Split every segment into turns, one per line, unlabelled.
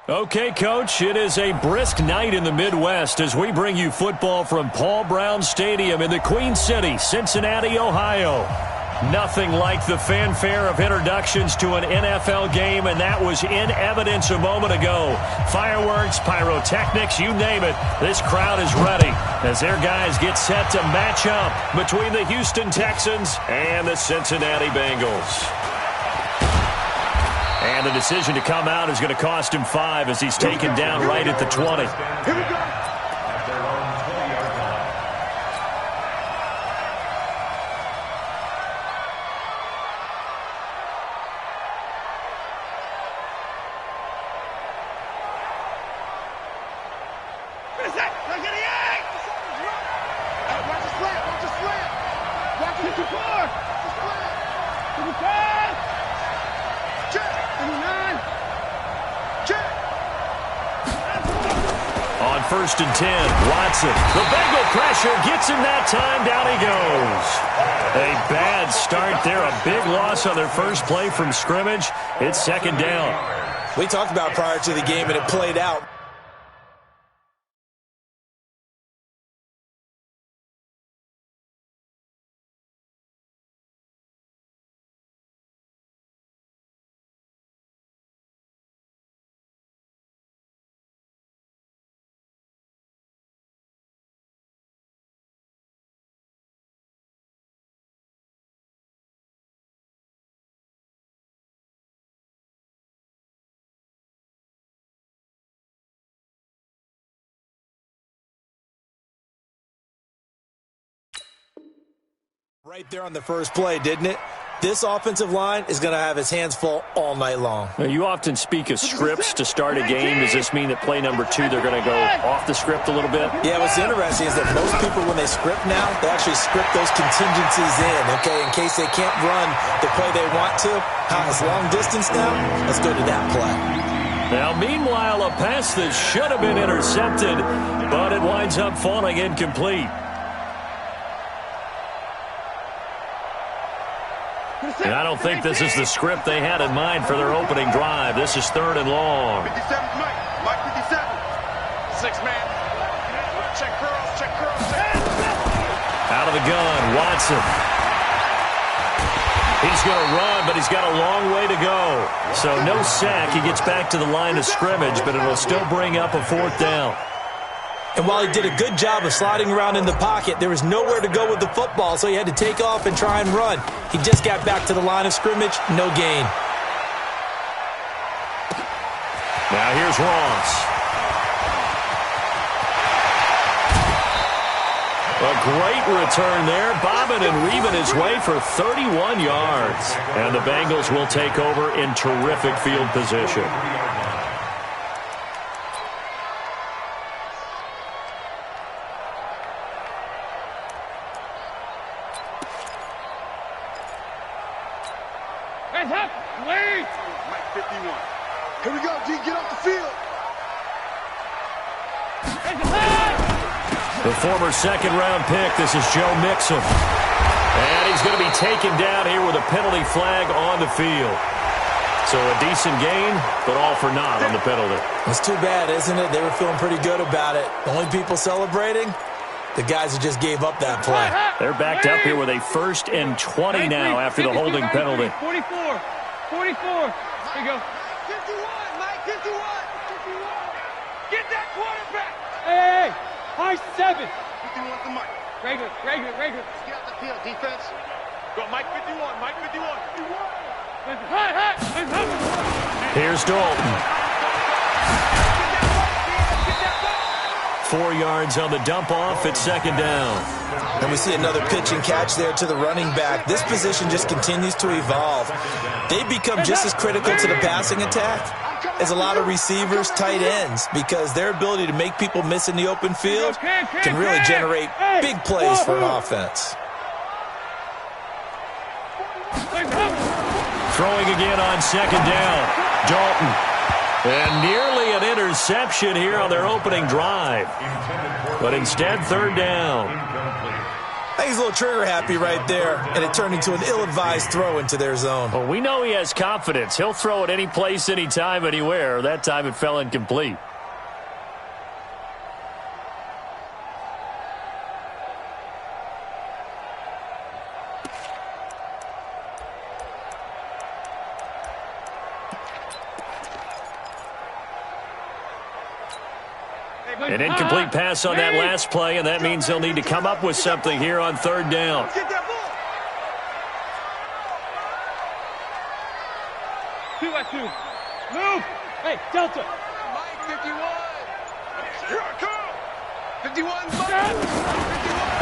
Okay, Coach, it is a brisk night in the Midwest as we bring you football from Paul Brown Stadium in the Queen City, Cincinnati, Ohio. Nothing like the fanfare of introductions to an NFL game, and that was in evidence a moment ago. Fireworks, pyrotechnics, you name it. This crowd is ready as their guys get set to match up between the Houston Texans and the Cincinnati Bengals. And the decision to come out is going to cost him 5 as he's taken down right at the 20.
Here we go.
First and 10, Watson. The Bengal pressure gets him that time. Down he goes. A bad start there. A big loss on their first play from scrimmage. It's second down.
We talked about prior to the game, and it played out. Right there on the first play, didn't it? This offensive line is going to have his hands full all night long.
Now, you often speak of scripts to start a game. Does this mean that play number 2, they're going to go off the script a little bit?
Yeah, what's interesting is that most people, when they script now, they actually script those contingencies in case they can't run the play they want to. It's long distance now. Let's go to that play.
Now, meanwhile, a pass that should have been intercepted, but it winds up falling incomplete. And I don't think this is the script they had in mind for their opening drive. This is third and long.
57, Mike 57. 6-man. Check curls.
Out of the gun, Watson. He's going to run, but he's got a long way to go. So no sack. He gets back to the line of scrimmage, but it'll still bring up a fourth down.
And while he did a good job of sliding around in the pocket, there was nowhere to go with the football, so he had to take off and try and run. He just got back to the line of scrimmage, no gain.
Now here's Ross. A great return there, bobbing and weaving his way for 31 yards. And the Bengals will take over in terrific field position.
Mike 51. Here we go, D. Get off the field.
The former second-round pick, this is Joe Mixon. And he's going to be taken down here with a penalty flag on the field. So a decent gain, but all for naught on the penalty.
It's too bad, isn't it? They were feeling pretty good about it. The only people celebrating, the guys who just gave up that play.
They're backed up here with a 1st and 20 now after the holding penalty.
44. Here we go.
51, Mike 51. Get that quarterback.
Hey, high 7.
51 to Mike.
Regular.
Get out the field, defense. Go, Mike 51.
Here's Dalton. 4 yards on the dump off at second down.
And we see another pitch and catch there to the running back. This position just continues to evolve. They become just as critical to the passing attack as a lot of receivers, tight ends, because their ability to make people miss in the open field can really generate big plays for an offense.
Throwing again on second down. Dalton. And nearly an interception here on their opening drive. But instead, third down.
I think he's a little trigger happy right there, and it turned into an ill-advised throw into their zone.
Well, we know he has confidence. He'll throw it any place, anytime, anywhere. That time it fell incomplete. An incomplete pass on that last play, and that means they'll need to come up with something here on third down.
Get that ball.
2-2. Move. Hey, Delta.
Mike, 51. Here I come. 51.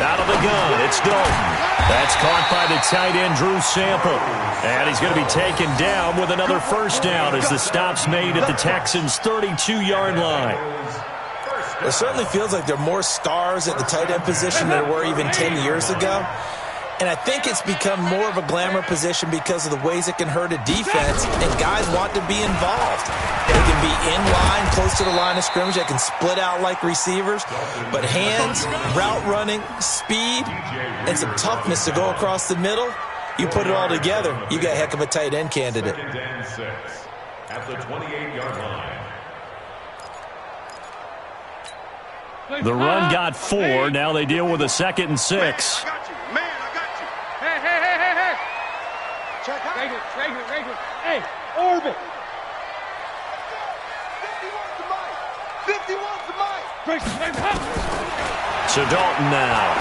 Out of the gun, it's Dalton. That's caught by the tight end, Drew Sample. And he's going to be taken down with another first down as the stop's made at the Texans' 32-yard line.
It certainly feels like there are more stars at the tight end position than there were even 10 years ago. And I think it's become more of a glamour position because of the ways it can hurt a defense, and guys want to be involved. They can be in line, close to the line of scrimmage. They can split out like receivers. But hands, route running, speed, and some toughness to go across the middle, you put it all together, you got a heck of a tight end candidate.
At the 28-yard line.
The run got 4. Now they deal with a 2nd and 6.
Man, I got you. Man, I got you.
Hey.
Check out.
Regular. Hey, orbit.
51 to Mike.
So Dalton now.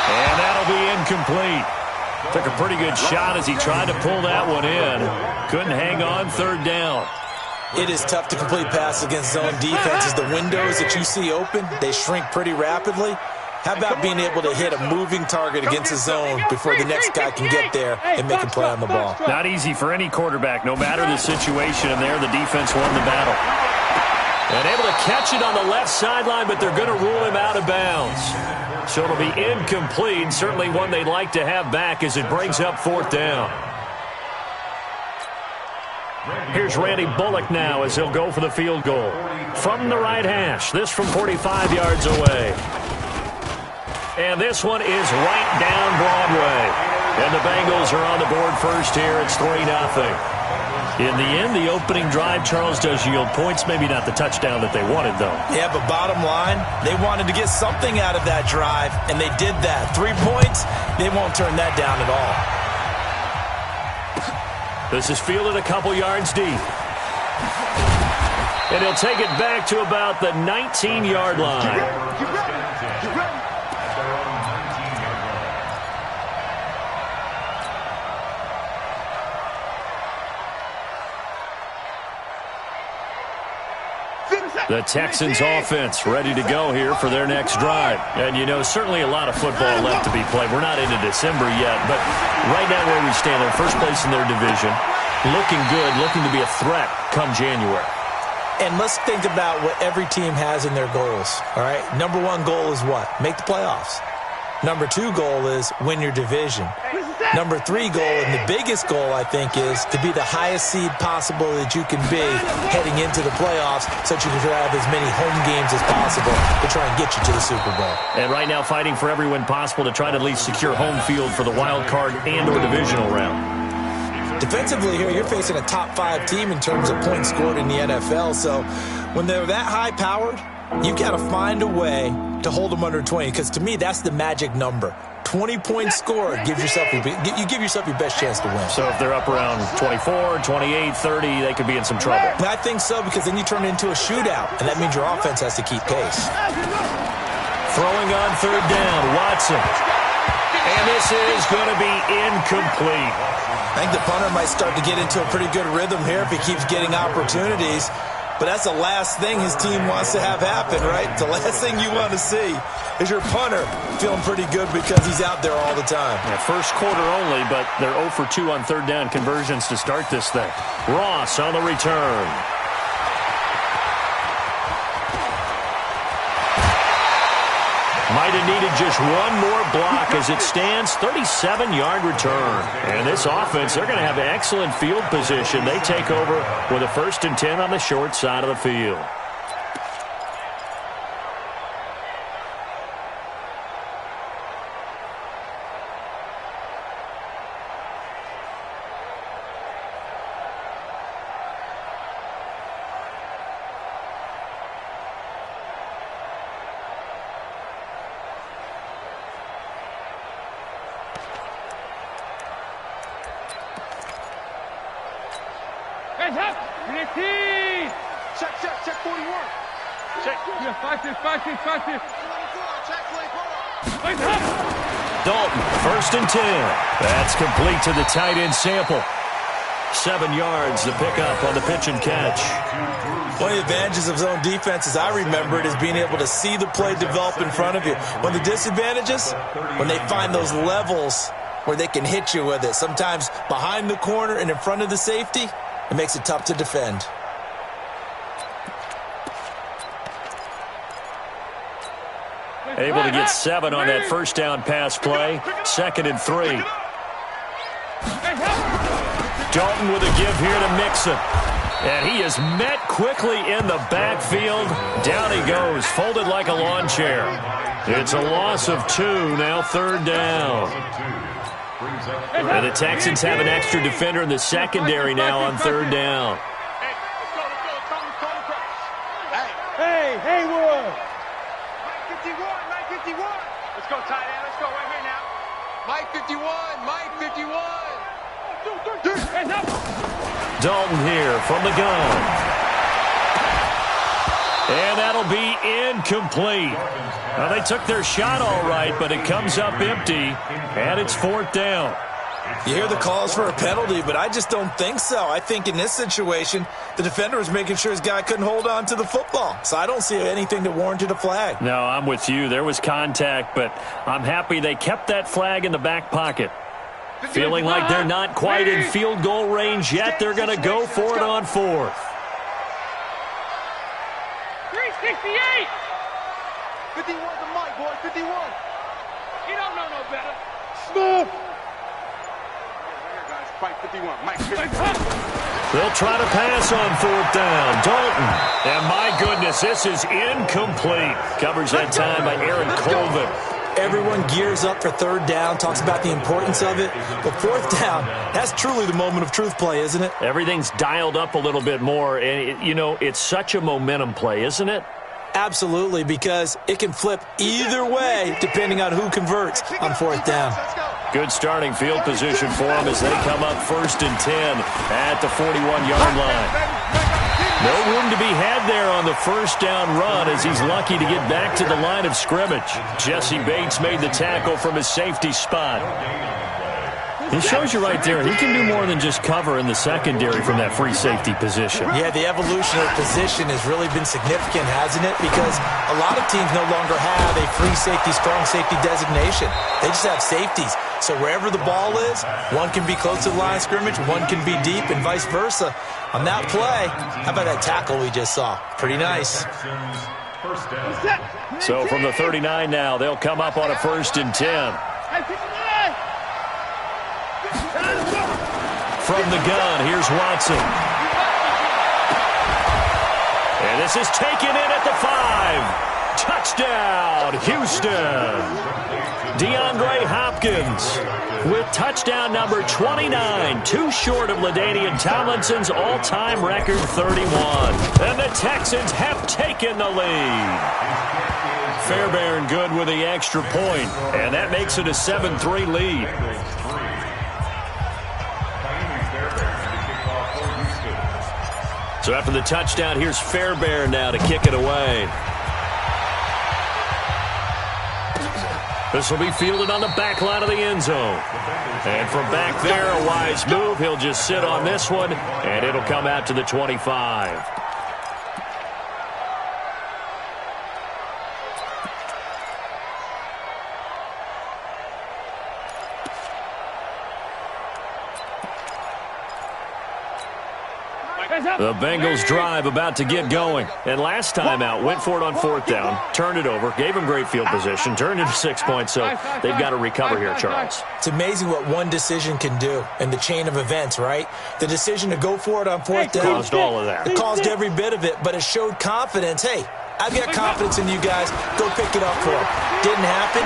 And that'll be incomplete. Took a pretty good shot as he tried to pull that one in. Couldn't hang on third down.
It is tough to complete passes against zone defenses. The windows that you see open, they shrink pretty rapidly. How about being able to hit a moving target against a zone before the next guy can get there and make a play on the ball?
Not easy for any quarterback, no matter the situation, and there the defense won the battle. And able to catch it on the left sideline, but they're going to rule him out of bounds. So it'll be incomplete, certainly one they'd like to have back as it brings up 4th down. Here's Randy Bullock now as he'll go for the field goal. From the right hash, this from 45 yards away. And this one is right down Broadway. And the Bengals are on the board first here. It's 3-0. In the end, the opening drive, Charles, does yield points. Maybe not the touchdown that they wanted, though.
Yeah, but bottom line, they wanted to get something out of that drive, and they did that. 3 points, they won't turn that down at all.
This is fielded a couple yards deep. And he'll take it back to about the 19-yard line.
You ready?
The Texans offense ready to go here for their next drive. And, you know, certainly a lot of football left to be played. We're not into December yet, but right now where we stand, they're first place in their division. Looking good, looking to be a threat come January.
And let's think about what every team has in their goals, all right? Number 1 goal is what? Make the playoffs. Number 2 goal is win your division. Number 3 goal, and the biggest goal, I think, is to be the highest seed possible that you can be heading into the playoffs so that you can have as many home games as possible to try and get you to the Super Bowl.
And right now fighting for every win possible to try to at least secure home field for the wild card and or divisional round.
Defensively here, you're facing a top 5 team in terms of points scored in the NFL, so when they're that high-powered, you got to find a way to hold them under 20, because to me, that's the magic number. 20 points scored, you give yourself your best chance to win.
So if they're up around 24, 28, 30, they could be in some trouble.
And I think so, because then you turn it into a shootout, and that means your offense has to keep pace.
Throwing on third down, Watson. And this is going to be incomplete.
I think the punter might start to get into a pretty good rhythm here if he keeps getting opportunities. But that's the last thing his team wants to have happen, right? The last thing you want to see is your punter feeling pretty good because he's out there all the time.
Yeah, first quarter only, but they're 0 for 2 on third down conversions to start this thing. Ross on the return. Might have needed just one more block as it stands, 37-yard return. And this offense, they're going to have excellent field position. They take over with a 1st and 10 on the short side of the field.
Hands up. 15.
Check 41.
Check. Yeah, 5-6, 5-6, 5-6.
Check 24.
Hands up.
Dalton, 1st and 10. That's complete to the tight end Sample. 7 yards to pick up on the pitch and catch.
One of the advantages of zone defense, as I remember it, is being able to see the play develop in front of you. One of the disadvantages, when they find those levels where they can hit you with it, sometimes behind the corner and in front of the safety, it makes it tough to defend.
Able to get 7 on that first down pass play. 2nd and 3. Dalton with a give here to Mixon. And he is met quickly in the backfield. Down he goes, folded like a lawn chair. It's a loss of 2, now 3rd down. And the Texans have an extra defender in the secondary now on 3rd down.
Hey, Haywood.
Mike 51. Let's go, tight end. Let's go right here now. Mike 51. Mike 51.
Hands up.
Dalton here from the gun. And that'll be incomplete. Well, they took their shot all right, but it comes up empty, and it's 4th down.
You hear the calls for a penalty, but I just don't think so. I think in this situation, the defender was making sure his guy couldn't hold on to the football. So I don't see anything that warranted a flag.
No, I'm with you. There was contact, but I'm happy they kept that flag in the back pocket. Feeling like they're not quite in field goal range yet. They're going to go for it on 4th.
368.
51 to Mike, boy. 51.
You don't know no better.
Smooth. Mike 51. Mike 51.
They'll try to pass on 4th down. Dalton. And my goodness, this is incomplete. Covers that time by Aaron Colvin.
Everyone gears up for 3rd down, talks about the importance of it. But 4th down, that's truly the moment of truth play, isn't it?
Everything's dialed up a little bit more. And, it's such a momentum play, isn't it?
Absolutely, because it can flip either way depending on who converts on 4th down.
Good starting field position for them as they come up 1st and 10 at the 41-yard line. No room to be had there on the 1st down run as he's lucky to get back to the line of scrimmage. Jesse Bates made the tackle from his safety spot. He shows you right there, he can do more than just cover in the secondary from that free safety position.
Yeah, the evolution of position has really been significant, hasn't it? Because a lot of teams no longer have a free safety, strong safety designation. They just have safeties. So wherever the ball is, one can be close to the line of scrimmage, one can be deep, and vice versa. On that play, how about that tackle we just saw? Pretty nice.
So from the 39 now, they'll come up on a 1st and 10. From the gun, here's Watson. And this is taken in at the 5. Touchdown, Houston. DeAndre Hopkins with touchdown number 29, too short of LaDainian Tomlinson's all-time record 31. And the Texans have taken the lead. Fairbairn good with the extra point, and that makes it a 7-3 lead. So after the touchdown, here's Fairbairn now to kick it away. This will be fielded on the back line of the end zone. And from back there, a wise move. He'll just sit on this one, and it'll come out to the 25. The Bengals drive about to get going. And last time out, went for it on 4th down, turned it over, gave them great field position, turned into 6 points, so they've got to recover here, Charles.
It's amazing what one decision can do in the chain of events, right? The decision to go for it on 4th down.
Caused all of that.
It caused every bit of it, but it showed confidence. Hey, I've got confidence in you guys. Go pick it up for them. Didn't happen.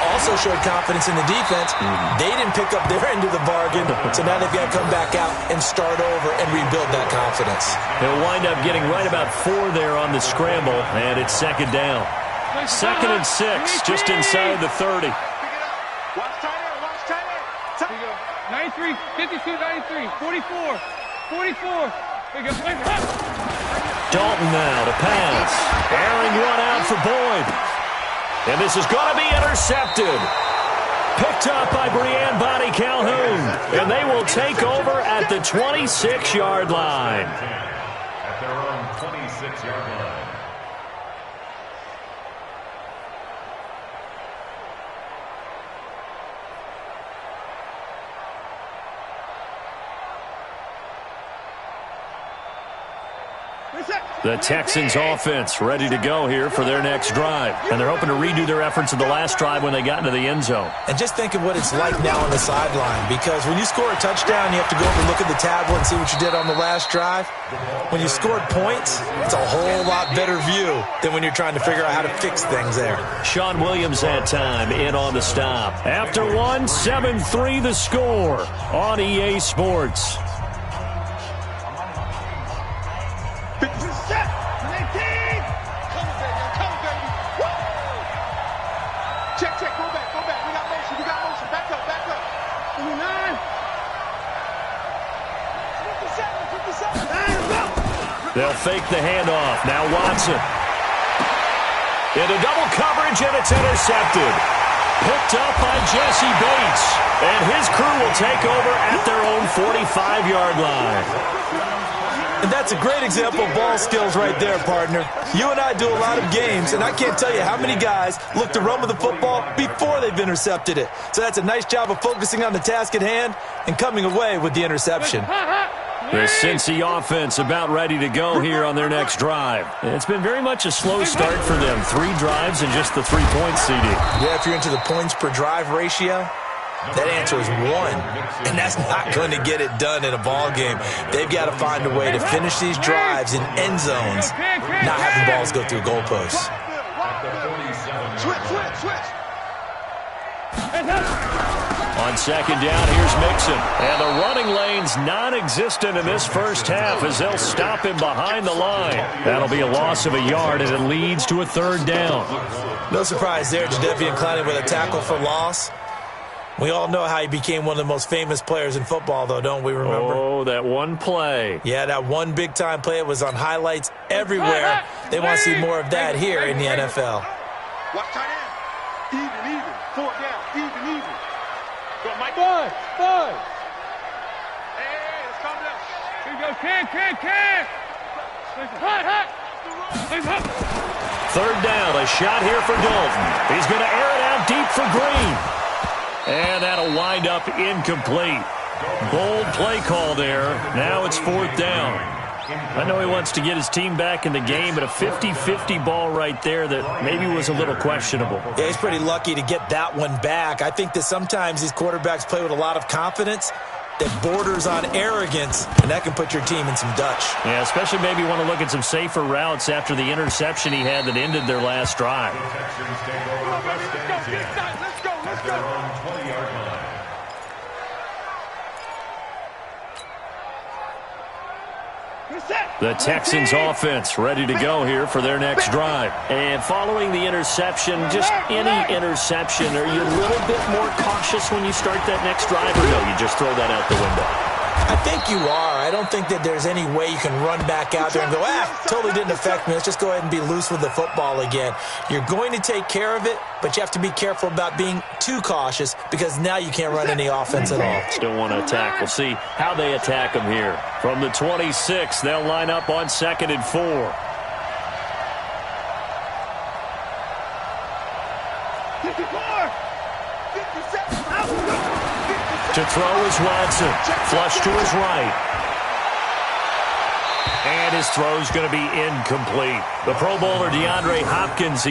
Also showed confidence in the defense. They didn't pick up their end of the bargain, so now they've got to come back out and start over and rebuild that confidence.
They'll wind up getting right about 4 there on the scramble, and it's 2nd down. 2nd and 6, just inside the 30.
Watch tight end.
93, 52, 93, 44, 44.
Dalton now to pass. Airing one out for Boyd. And this is going to be intercepted. Picked up by Brianne Bonnie Calhoun. And they will take over at the 26-yard line.
At their own 26-yard line.
The Texans offense ready to go here for their next drive. And they're hoping to redo their efforts of the last drive when they got into the end zone.
And just think of what it's like now on the sideline, because when you score a touchdown, you have to go over and look at the tablet and see what you did on the last drive. When you scored points, it's a whole lot better view than when you're trying to figure out how to fix things there.
Sean Williams that time in on the stop. After one, 7-3 the score on EA Sports. They'll fake the handoff. Now Watson. Into double coverage, and it's intercepted. Picked up by Jesse Bates. And his crew will take over at their own 45-yard line.
And that's a great example of ball skills right there, partner. You and I do a lot of games, and I can't tell you how many guys look to run with the football before they've intercepted it. So that's a nice job of focusing on the task at hand and coming away with the interception.
The Cincy offense about ready to go here on their next drive. It's been very much a slow start for them. 3 drives and just the 3 points, CD.
Yeah, if you're into the points per drive ratio, that answer is 1. And that's not going to get it done in a ball game. They've got to find a way to finish these drives in end zones, not having balls go through goalposts.
Switch.
On second down, here's Mixon. And the running lane's non-existent in this first half as they'll stop him behind the line. That'll be a loss of a yard, and it leads to a 3rd down.
No surprise there, Jadeveon Clowney with a tackle for loss. We all know how he became one of the most famous players in football, though, don't we remember?
Oh, that one play.
Yeah, that one big-time play. It was on highlights everywhere. They want to see more of that here in the NFL.
Watch tight end. Even. 4th down. Even. Go, Mike.
Bud.
Hey, let's calm down.
Here you go, Ken. Hot.
3rd down, a shot here for Dalton. He's going to air it out deep for Green. And that'll wind up incomplete. Bold play call there. Now it's 4th down. I know he wants to get his team back in the game, but a 50-50 ball right there that maybe was a little questionable.
Yeah, he's pretty lucky to get that one back. I think that sometimes these quarterbacks play with a lot of confidence that borders on arrogance, and that can put your team in some Dutch.
Yeah, especially maybe want to look at some safer routes after the interception he had that ended their last drive.
Let's go.
The Texans offense ready to go here for their next drive. And following the interception, just any interception, are you a little bit more cautious when you start that next drive, or no, you just throw that out the window?
I think you are. I don't think that there's any way you can run back out there and go, totally didn't affect me. Let's just go ahead and be loose with the football again. You're going to take care of it, but you have to be careful about being too cautious because now you can't run any offense at all.
Still want to attack. We'll see how they attack them here. From the 26, they'll line up on 2nd and 4. To throw is Watson. Flush to his right. And his throw's going to be incomplete. The Pro Bowler DeAndre Hopkins,